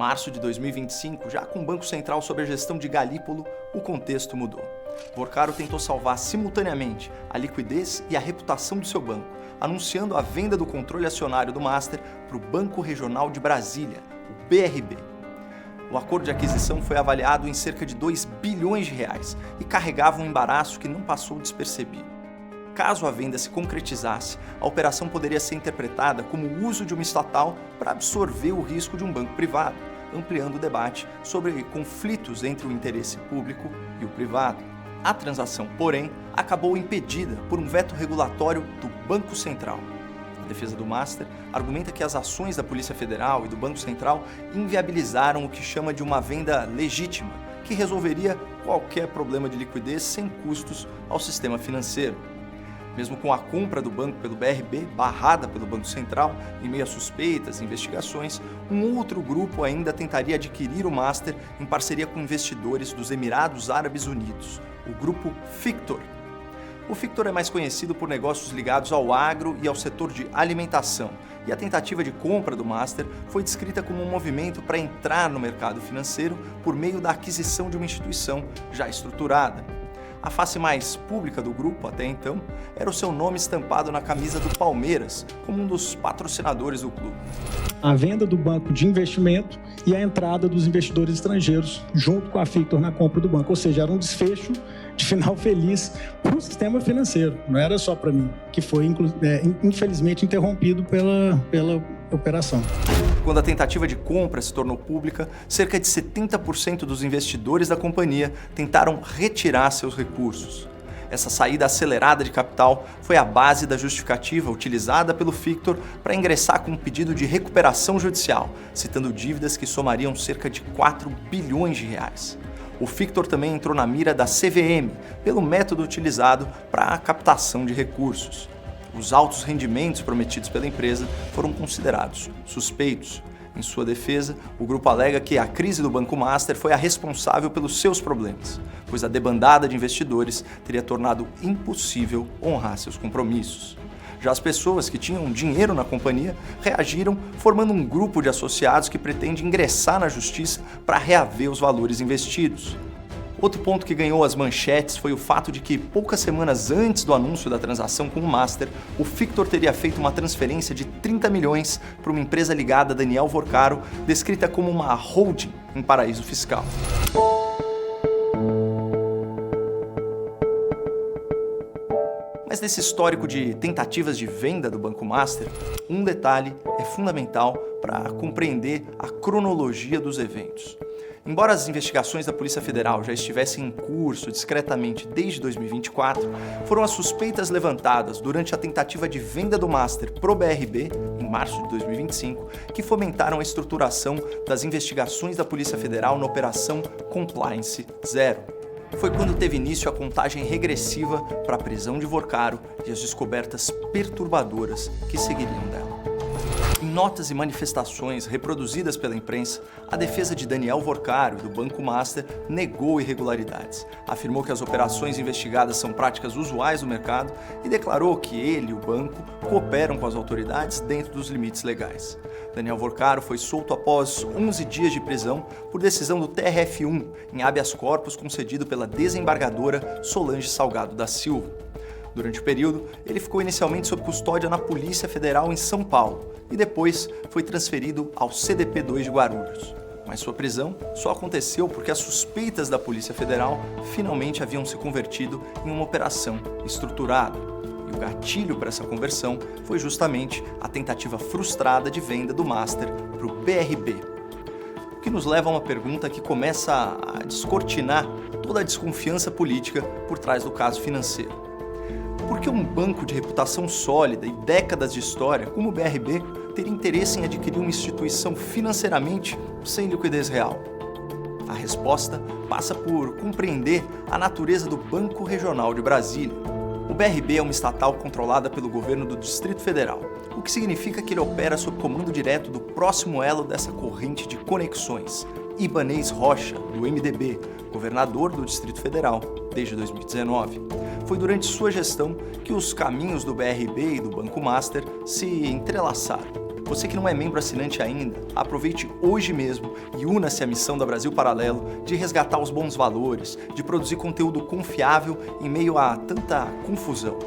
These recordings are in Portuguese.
março de 2025, já com o Banco Central sob a gestão de Galípolo, o contexto mudou. Vorcaro tentou salvar simultaneamente a liquidez e a reputação do seu banco, anunciando a venda do controle acionário do Master para o Banco Regional de Brasília, o BRB. O acordo de aquisição foi avaliado em cerca de 2 bilhões de reais e carregava um embaraço que não passou despercebido. Caso a venda se concretizasse, a operação poderia ser interpretada como o uso de uma estatal para absorver o risco de um banco privado, ampliando o debate sobre conflitos entre o interesse público e o privado. A transação, porém, acabou impedida por um veto regulatório do Banco Central. A defesa do Master argumenta que as ações da Polícia Federal e do Banco Central inviabilizaram o que chama de uma venda legítima, que resolveria qualquer problema de liquidez sem custos ao sistema financeiro. Mesmo com a compra do banco pelo BRB, barrada pelo Banco Central, em meio a suspeitas e investigações, um outro grupo ainda tentaria adquirir o Master em parceria com investidores dos Emirados Árabes Unidos, o grupo Fictor. O Fictor é mais conhecido por negócios ligados ao agro e ao setor de alimentação, e a tentativa de compra do Master foi descrita como um movimento para entrar no mercado financeiro por meio da aquisição de uma instituição já estruturada. A face mais pública do grupo, até então, era o seu nome estampado na camisa do Palmeiras, como um dos patrocinadores do clube. A venda do banco de investimento e a entrada dos investidores estrangeiros junto com a Fictor na compra do banco. Ou seja, era um desfecho de final feliz para o sistema financeiro. Não era só para mim, que foi infelizmente interrompido pela operação. Quando a tentativa de compra se tornou pública, cerca de 70% dos investidores da companhia tentaram retirar seus recursos. Essa saída acelerada de capital foi a base da justificativa utilizada pelo Fictor para ingressar com um pedido de recuperação judicial, citando dívidas que somariam cerca de 4 bilhões de reais. O Fictor também entrou na mira da CVM, pelo método utilizado para a captação de recursos. Os altos rendimentos prometidos pela empresa foram considerados suspeitos. Em sua defesa, o grupo alega que a crise do Banco Master foi a responsável pelos seus problemas, pois a debandada de investidores teria tornado impossível honrar seus compromissos. Já as pessoas que tinham dinheiro na companhia reagiram, formando um grupo de associados que pretende ingressar na justiça para reaver os valores investidos. Outro ponto que ganhou as manchetes foi o fato de que, poucas semanas antes do anúncio da transação com o Master, o Fictor teria feito uma transferência de 30 milhões para uma empresa ligada a Daniel Vorcaro, descrita como uma holding em paraíso fiscal. Mas nesse histórico de tentativas de venda do Banco Master, um detalhe é fundamental para compreender a cronologia dos eventos. Embora as investigações da Polícia Federal já estivessem em curso discretamente desde 2024, foram as suspeitas levantadas durante a tentativa de venda do Master pro BRB, em março de 2025, que fomentaram a estruturação das investigações da Polícia Federal na Operação Compliance Zero. Foi quando teve início a contagem regressiva para a prisão de Vorcaro e as descobertas perturbadoras que seguiriam dela. Em notas e manifestações reproduzidas pela imprensa, a defesa de Daniel Vorcaro e do Banco Master negou irregularidades, afirmou que as operações investigadas são práticas usuais do mercado e declarou que ele e o banco cooperam com as autoridades dentro dos limites legais. Daniel Vorcaro foi solto após 11 dias de prisão por decisão do TRF1, em habeas corpus concedido pela desembargadora Solange Salgado da Silva. Durante o período, ele ficou inicialmente sob custódia na Polícia Federal em São Paulo e depois foi transferido ao CDP-2 de Guarulhos. Mas sua prisão só aconteceu porque as suspeitas da Polícia Federal finalmente haviam se convertido em uma operação estruturada. E o gatilho para essa conversão foi justamente a tentativa frustrada de venda do Master para o BRB. O que nos leva a uma pergunta que começa a descortinar toda a desconfiança política por trás do caso financeiro. Por que um banco de reputação sólida e décadas de história, como o BRB, teria interesse em adquirir uma instituição financeiramente sem liquidez real? A resposta passa por compreender a natureza do Banco Regional de Brasília. O BRB é uma estatal controlada pelo governo do Distrito Federal, o que significa que ele opera sob comando direto do próximo elo dessa corrente de conexões, Ibanez Rocha, do MDB, governador do Distrito Federal desde 2019. Foi durante sua gestão que os caminhos do BRB e do Banco Master se entrelaçaram. Você que não é membro assinante ainda, aproveite hoje mesmo e una-se à missão da Brasil Paralelo de resgatar os bons valores, de produzir conteúdo confiável em meio a tanta confusão.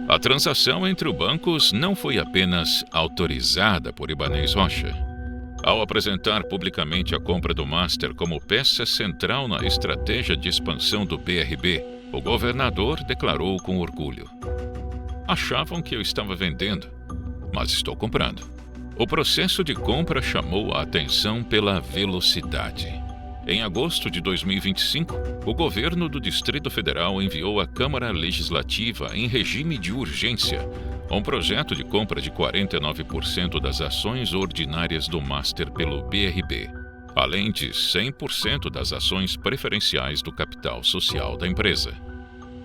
A transação entre bancos não foi apenas autorizada por Ibanez Rocha. Ao apresentar publicamente a compra do Master como peça central na estratégia de expansão do BRB, o governador declarou com orgulho: "Achavam que eu estava vendendo, mas estou comprando." O processo de compra chamou a atenção pela velocidade. Em agosto de 2025, o governo do Distrito Federal enviou à Câmara Legislativa, em regime de urgência, um projeto de compra de 49% das ações ordinárias do Master pelo BRB, além de 100% das ações preferenciais do capital social da empresa.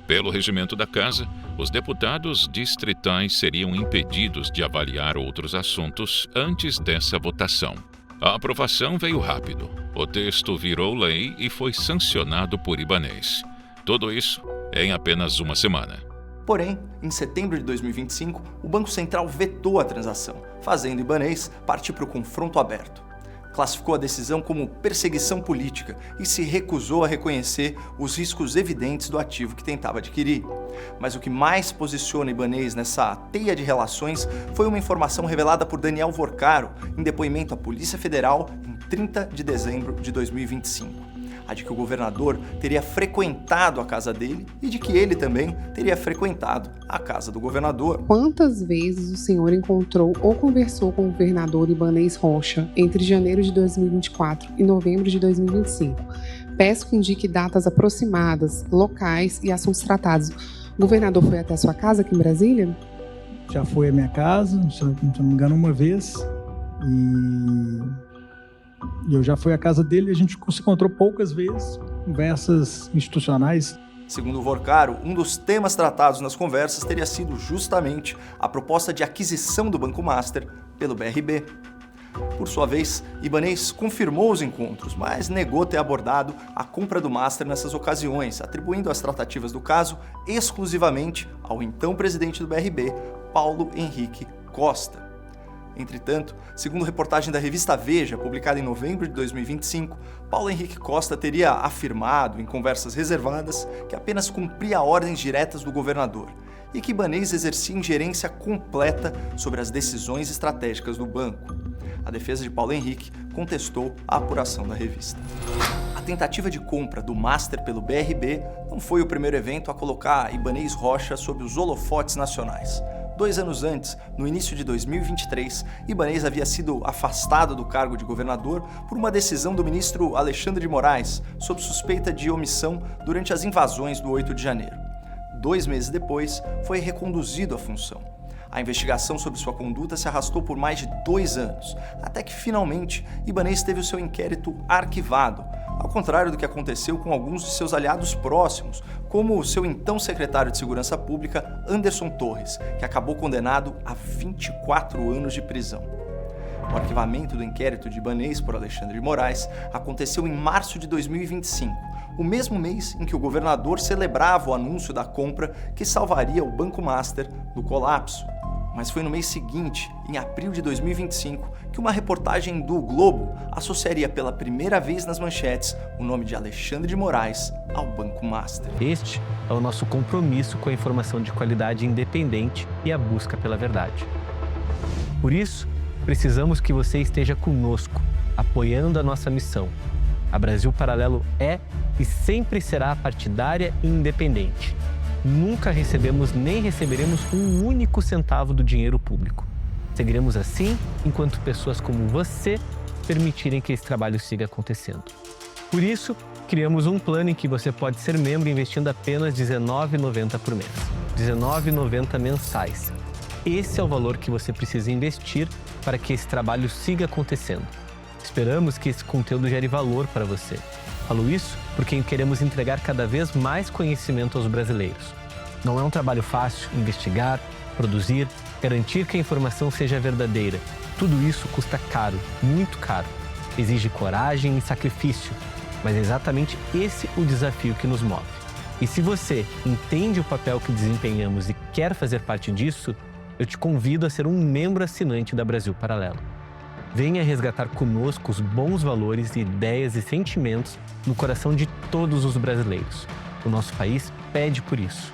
Pelo regimento da Casa, os deputados distritais seriam impedidos de avaliar outros assuntos antes dessa votação. A aprovação veio rápido. O texto virou lei e foi sancionado por Ibanez. Tudo isso em apenas uma semana. Porém, em setembro de 2025, o Banco Central vetou a transação, fazendo Ibanez partir para o confronto aberto. Classificou a decisão como perseguição política e se recusou a reconhecer os riscos evidentes do ativo que tentava adquirir. Mas o que mais posiciona Ibanez nessa teia de relações foi uma informação revelada por Daniel Vorcaro em depoimento à Polícia Federal em 30 de dezembro de 2025. A de que o governador teria frequentado a casa dele e de que ele também teria frequentado a casa do governador. Quantas vezes o senhor encontrou ou conversou com o governador Ibanez Rocha entre janeiro de 2024 e novembro de 2025? Peço que indique datas aproximadas, locais e assuntos tratados. O governador foi até a sua casa aqui em Brasília? Já foi à minha casa, se eu não me engano, uma vez. E eu já fui à casa dele e a gente se encontrou poucas vezes, conversas institucionais. Segundo o Vorcaro, um dos temas tratados nas conversas teria sido justamente a proposta de aquisição do Banco Master pelo BRB. Por sua vez, Ibanez confirmou os encontros, mas negou ter abordado a compra do Master nessas ocasiões, atribuindo as tratativas do caso exclusivamente ao então presidente do BRB, Paulo Henrique Costa. Entretanto, segundo reportagem da revista Veja, publicada em novembro de 2025, Paulo Henrique Costa teria afirmado, em conversas reservadas, que apenas cumpria ordens diretas do governador e que Ibanez exercia ingerência completa sobre as decisões estratégicas do banco. A defesa de Paulo Henrique contestou a apuração da revista. A tentativa de compra do Master pelo BRB não foi o primeiro evento a colocar Ibanez Rocha sob os holofotes nacionais. 2 anos antes, no início de 2023, Ibanez havia sido afastado do cargo de governador por uma decisão do ministro Alexandre de Moraes, sob suspeita de omissão durante as invasões do 8 de janeiro. 2 meses depois, foi reconduzido à função. A investigação sobre sua conduta se arrastou por mais de 2 anos, até que finalmente Ibanez teve o seu inquérito arquivado, ao contrário do que aconteceu com alguns de seus aliados próximos, como o seu então secretário de Segurança Pública, Anderson Torres, que acabou condenado a 24 anos de prisão. O arquivamento do inquérito de Ibanez por Alexandre de Moraes aconteceu em março de 2025, o mesmo mês em que o governador celebrava o anúncio da compra que salvaria o Banco Master do colapso. Mas foi no mês seguinte, em abril de 2025, que uma reportagem do Globo associaria pela primeira vez nas manchetes o nome de Alexandre de Moraes ao Banco Master. Este é o nosso compromisso com a informação de qualidade independente e a busca pela verdade. Por isso, precisamos que você esteja conosco, apoiando a nossa missão. A Brasil Paralelo é e sempre será partidária e independente. Nunca recebemos nem receberemos um único centavo do dinheiro público. Seguiremos assim enquanto pessoas como você permitirem que esse trabalho siga acontecendo. Por isso, criamos um plano em que você pode ser membro investindo apenas R$ 19,90 por mês. R$ 19,90 mensais. Esse é o valor que você precisa investir para que esse trabalho siga acontecendo. Esperamos que esse conteúdo gere valor para você. Falo isso porque queremos entregar cada vez mais conhecimento aos brasileiros. Não é um trabalho fácil investigar, produzir, garantir que a informação seja verdadeira. Tudo isso custa caro, muito caro. Exige coragem e sacrifício, mas é exatamente esse o desafio que nos move. E se você entende o papel que desempenhamos e quer fazer parte disso, eu te convido a ser um membro assinante da Brasil Paralelo. Venha resgatar conosco os bons valores, ideias e sentimentos no coração de todos os brasileiros. O nosso país pede por isso.